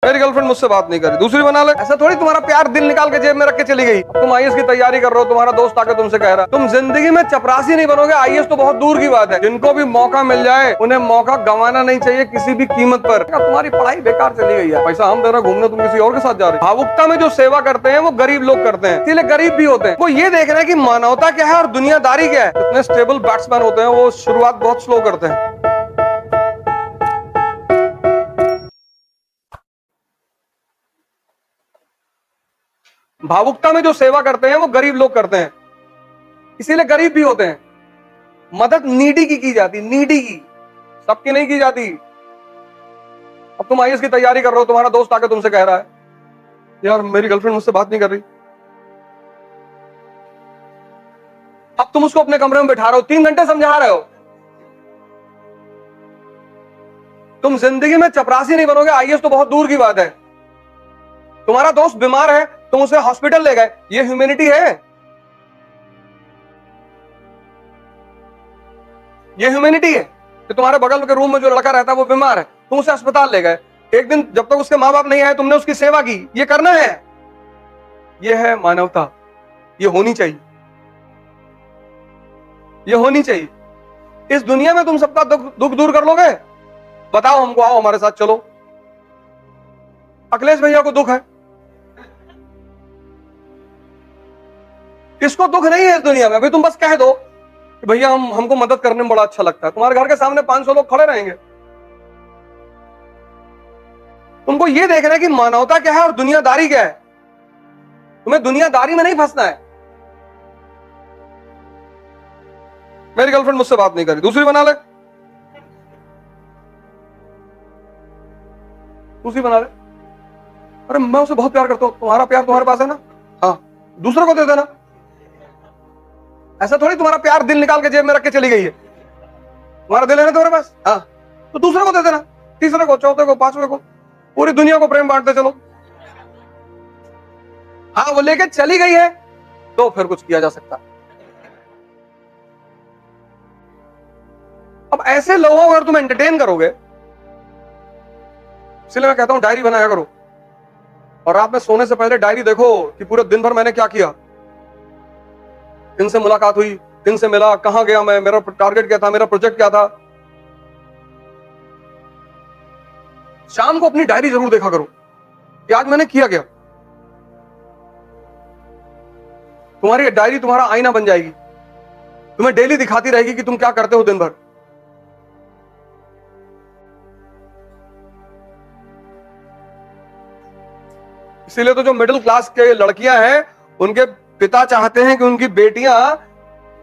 मेरी गर्लफ्रेंड मुझसे बात नहीं करी, दूसरी बना ले। ऐसा थोड़ी तुम्हारा प्यार दिल निकाल के जेब में रख के चली गई। तुम आईएएस की तैयारी कर रहे हो, तुम्हारा दोस्त आके तुमसे कह रहा है तुम जिंदगी में चपरासी नहीं बनोगे। आईएएस तो बहुत दूर की बात है। जिनको भी मौका मिल जाए उन्हें मौका गंवाना नहीं चाहिए किसी भी कीमत पर। तुम्हारी पढ़ाई बेकार चली गई है, पैसा हम दे रहे घूमने, तुम किसी और के साथ जा रहे हो। भावुकता में जो सेवा करते हैं वो गरीब लोग करते हैं, इसीलिए गरीब भी होते हैं। वो ये देख रहे हैं कि मानवता क्या है और दुनियादारी क्या है। इतने स्टेबल बैट्समैन होते हैं, वो शुरुआत बहुत स्लो करते हैं। भावुकता में जो सेवा करते हैं वो गरीब लोग करते हैं, इसीलिए गरीब भी होते हैं। मदद नीडी की जाती, नीडी की, सबकी नहीं की जाती। अब तुम आईएएस की तैयारी कर रहे हो, तुम्हारा दोस्त आके तुमसे कह रहा है यार मेरी गर्लफ्रेंड मुझसे बात नहीं कर रही। अब तुम उसको अपने कमरे में बैठा रहे हो, 3 घंटे समझा रहे हो। तुम जिंदगी में चपरासी नहीं बनोगे। आईएएस तो बहुत दूर की बात है। तुम्हारा दोस्त बीमार है, तुम उसे हॉस्पिटल ले गए, ये ह्यूमैनिटी है? ये ह्यूमैनिटी है कि तुम्हारे बगल के रूम में जो लड़का रहता है वो बीमार है, तुम उसे अस्पताल ले गए। एक दिन जब तक उसके माँ बाप नहीं आए तुमने उसकी सेवा की। ये करना है, ये है मानवता। ये होनी चाहिए, ये होनी चाहिए। इस दुनिया में तुम सबका दुख दूर कर लोगे? बताओ हमको, आओ हमारे साथ चलो। अखिलेश भैया को दुख है, किसको दुख नहीं है इस दुनिया में? अभी तुम बस कह दो कि भैया हमको मदद करने में बड़ा अच्छा लगता है, तुम्हारे घर के सामने 500 लोग खड़े रहेंगे। तुमको ये देखना है कि मानवता क्या है और दुनियादारी क्या है। तुम्हें दुनियादारी में नहीं फंसना है। मेरी गर्लफ्रेंड मुझसे बात नहीं करी, दूसरी बना ले, दूसरी बना ले। अरे मैं उसे बहुत प्यार करता हूं, तुम्हारा प्यार तुम्हारे पास है ना, हाँ दूसरे को दे देना। ऐसा थोड़ी तुम्हारा प्यार दिल निकाल के जेब में रख के चली गई है। तुम्हारा दिल है ना तुम्हारे पास, हाँ तो दूसरे को दे देना, तीसरे को, चौथे को, पांचवे को, पूरी दुनिया को प्रेम बांटते चलो। हाँ वो लेके चली गई है तो फिर कुछ किया जा सकता। अब ऐसे लोगों को अगर तुम एंटरटेन करोगे, इसलिए मैं कहता हूं डायरी बनाया करो, और रात में सोने से पहले डायरी देखो कि पूरे दिन भर मैंने क्या किया। इनसे मुलाकात हुई, इनसे मिला, कहां गया मैं, मेरा टारगेट क्या था, मेरा प्रोजेक्ट क्या था। शाम को अपनी डायरी जरूर देखा करो कि आज मैंने किया क्या। तुम्हारी डायरी तुम्हारा आईना बन जाएगी, तुम्हें डेली दिखाती रहेगी कि तुम क्या करते हो दिन भर। इसीलिए तो जो मिडिल क्लास के लड़कियां हैं उनके पिता चाहते हैं कि उनकी बेटियां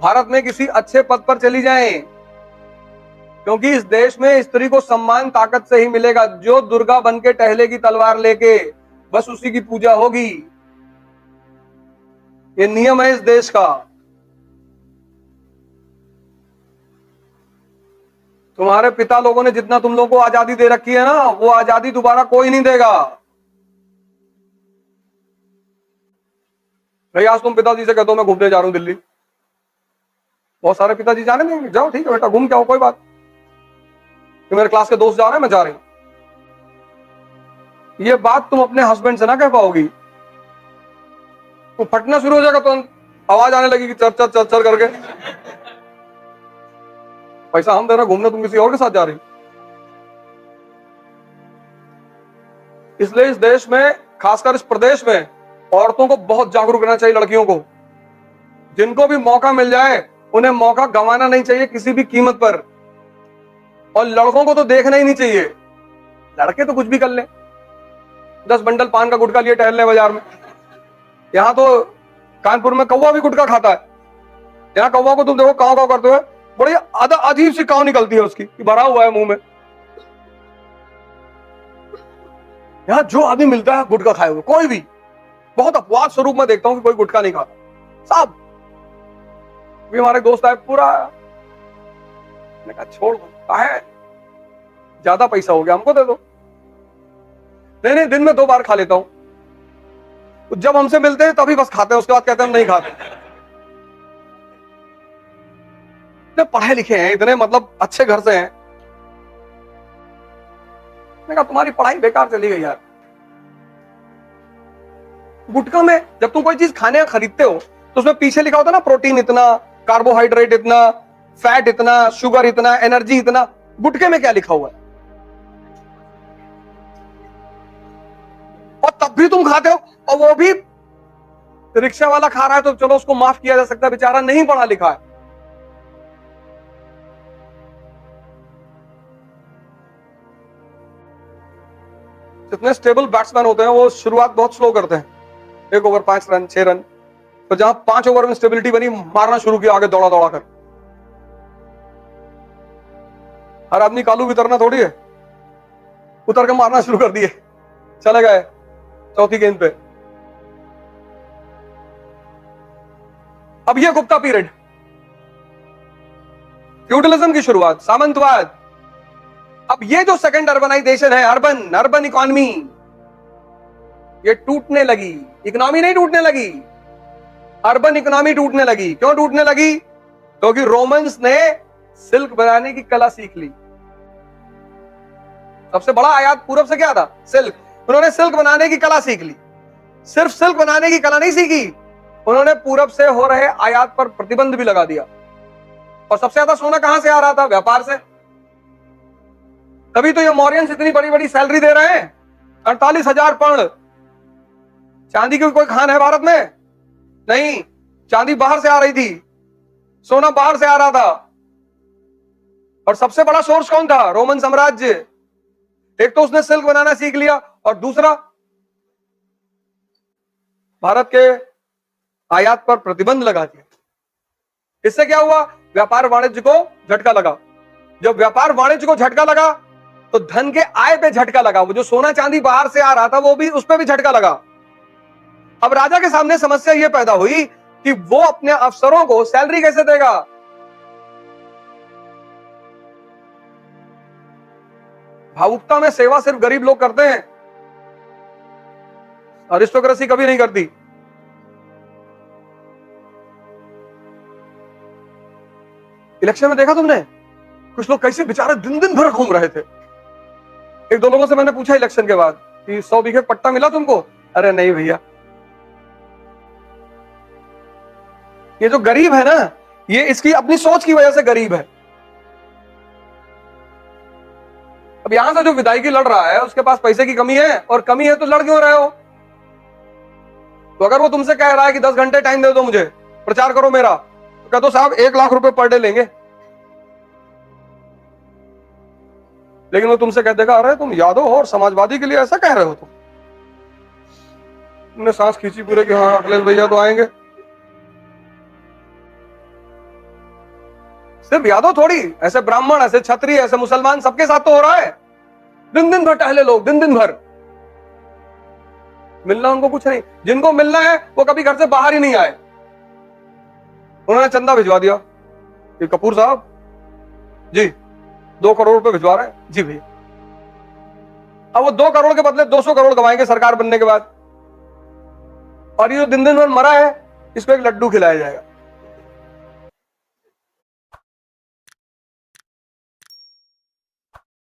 भारत में किसी अच्छे पद पर चली जाएं, क्योंकि इस देश में स्त्री को सम्मान ताकत से ही मिलेगा। जो दुर्गा बन के टहलेगी तलवार लेके, बस उसी की पूजा होगी। ये नियम है इस देश का। तुम्हारे पिता लोगों ने जितना तुम लोगों को आजादी दे रखी है ना, वो आजादी दोबारा कोई नहीं देगा। भाई आज तुम पिताजी से कहते हो मैं घूमने जा रहा हूं दिल्ली, बहुत सारे पिताजी जाने देंगे, जाओ ठीक है बेटा घूम के आओ, कोई बात। कि मेरे क्लास के दोस्त जा रहे हैं, मैं जा रही हूं। ये बात तुम अपने हस्बैंड से ना कह पाओगी, वो फटना शुरू हो जाएगा तो आवाज आने लगेगी चर चर चर चर करके। पैसा हम दे रहे घूमने, तुम किसी और के साथ जा रही। इसलिए इस देश में, खासकर इस प्रदेश में, औरतों को बहुत जागरूक रहना चाहिए। लड़कियों को, जिनको भी मौका मिल जाए उन्हें मौका गंवाना नहीं चाहिए किसी भी कीमत पर। और लड़कों को तो देखना ही नहीं चाहिए। लड़के तो कुछ भी कर ले, 10 बंडल पान का गुटखा लिए टहल रहे बाजार में। यहां तो कानपुर में कौवा भी गुटखा खाता है। यहाँ कौवा को तुम देखो काव काव करते हुए, बड़ी अजीब सी काव निकलती है उसकी, भरा हुआ है मुंह में। यहाँ जो आदमी मिलता है गुटखा खाए हुए, कोई भी, बहुत अपवाद स्वरूप में देखता हूं कि कोई गुटखा नहीं खाता साहब। भी हमारे दोस्त आए पूरा, मैंने कहा छोड़ दो, है ज्यादा पैसा हो गया हमको दे दो। नहीं नहीं दिन में 2 बार खा लेता हूं। जब हमसे मिलते हैं तभी बस खाते हैं, उसके बाद कहते हैं हम नहीं खाते। इतने पढ़े लिखे हैं, इतने मतलब अच्छे घर से हैं। मैंने कहा तुम्हारी पढ़ाई बेकार चली गई यार। गुटखा में जब तुम कोई चीज खाने खरीदते हो तो उसमें पीछे लिखा होता है ना, प्रोटीन इतना, कार्बोहाइड्रेट इतना, फैट इतना, शुगर इतना, एनर्जी इतना। गुटखे में क्या लिखा हुआ है? और तब भी तुम खाते हो। और वो भी रिक्शा वाला खा रहा है तो चलो उसको माफ किया जा सकता है, बेचारा नहीं पढ़ा लिखा है। जितने स्टेबल बैट्समैन होते हैं वो शुरुआत बहुत स्लो करते हैं, 1 ओवर 5 रन 6 रन, तो जहां 5 ओवर में स्टेबिलिटी बनी, मारना शुरू किया आगे दौड़ा दौड़ा कर। हर आदमी कालू उतरना थोड़ी है, उतर के मारना शुरू कर दिए, चले गए चौथी गेंद पे। अब ये गुप्ता पीरियड, फ्यूडलिज्म की शुरुआत, सामंतवाद। अब ये जो सेकंड अर्बनाइजेशन है, अर्बन इकोनॉमी, ये टूटने लगी। इकोनॉमी नहीं टूटने लगी, अर्बन इकोनॉमी टूटने लगी। क्यों टूटने लगी? क्योंकि रोमन्स ने सिल्क बनाने की कला सीख ली। सबसे बड़ा आयात पूरब से क्या था? सिल्क। उन्होंने सिल्क बनाने की कला सीख ली। सिर्फ सिल्क बनाने की कला नहीं सीखी, उन्होंने पूरब से हो रहे आयात पर प्रतिबंध भी लगा दिया। और सबसे ज्यादा सोना कहां से आ रहा था? व्यापार से। तभी तो ये मौर्यंस इतनी बड़ी बड़ी सैलरी दे रहे हैं, 48,000 पाउंड। चांदी की कोई खान है भारत में? नहीं, चांदी बाहर से आ रही थी, सोना बाहर से आ रहा था। और सबसे बड़ा सोर्स कौन था? रोमन साम्राज्य। एक तो उसने सिल्क बनाना सीख लिया, और दूसरा भारत के आयात पर प्रतिबंध लगा दिया। इससे क्या हुआ? व्यापार वाणिज्य को झटका लगा। जब व्यापार वाणिज्य को झटका लगा तो धन के आय पे झटका लगा। वो जो सोना चांदी बाहर से आ रहा था वो भी, उस पर भी झटका लगा। अब राजा के सामने समस्या यह पैदा हुई कि वो अपने अफसरों को सैलरी कैसे देगा। भावुकता में सेवा सिर्फ गरीब लोग करते हैं, अरिस्टोक्रेसी कभी नहीं करती। इलेक्शन में देखा तुमने कुछ लोग कैसे बेचारे दिन दिन भर घूम रहे थे। एक दो लोगों से मैंने पूछा इलेक्शन के बाद कि 100 बीघे पट्टा मिला तुमको? अरे नहीं भैया। ये जो गरीब है ना, ये इसकी अपनी सोच की वजह से गरीब है। अब यहां से जो विधायकी लड़ रहा है उसके पास पैसे की कमी है, और कमी है तो लड़ क्यों रहे हो? तो अगर वो तुमसे कह रहा है कि 10 घंटे टाइम दे दो मुझे, प्रचार करो मेरा, तो कह दो साहब 1 लाख रुपए पर डे लेंगे। लेकिन वो तुमसे कह देगा अरे तुम यादव हो और समाजवादी के लिए ऐसा कह रहे हो। तुमने सांस खींची पूरे कि हाँ अखिलेश भैया तो आएंगे। सिर्फ यादव थोड़ी, ऐसे ब्राह्मण, ऐसे क्षत्रिय, ऐसे मुसलमान, सबके साथ तो हो रहा है। दिन दिन भर टहले लोग, दिन दिन भर। मिलना उनको कुछ नहीं। जिनको मिलना है वो कभी घर से बाहर ही नहीं आए। उन्होंने चंदा भिजवा दिया कि कपूर साहब जी 2 करोड़ रुपए भिजवा रहे हैं। जी भैया। अब वो 2 करोड़ के बदले 200 करोड़ कमाएंगे सरकार बनने के बाद। और ये दिन दिन भर मरा है, इसको एक लड्डू खिलाया जाएगा।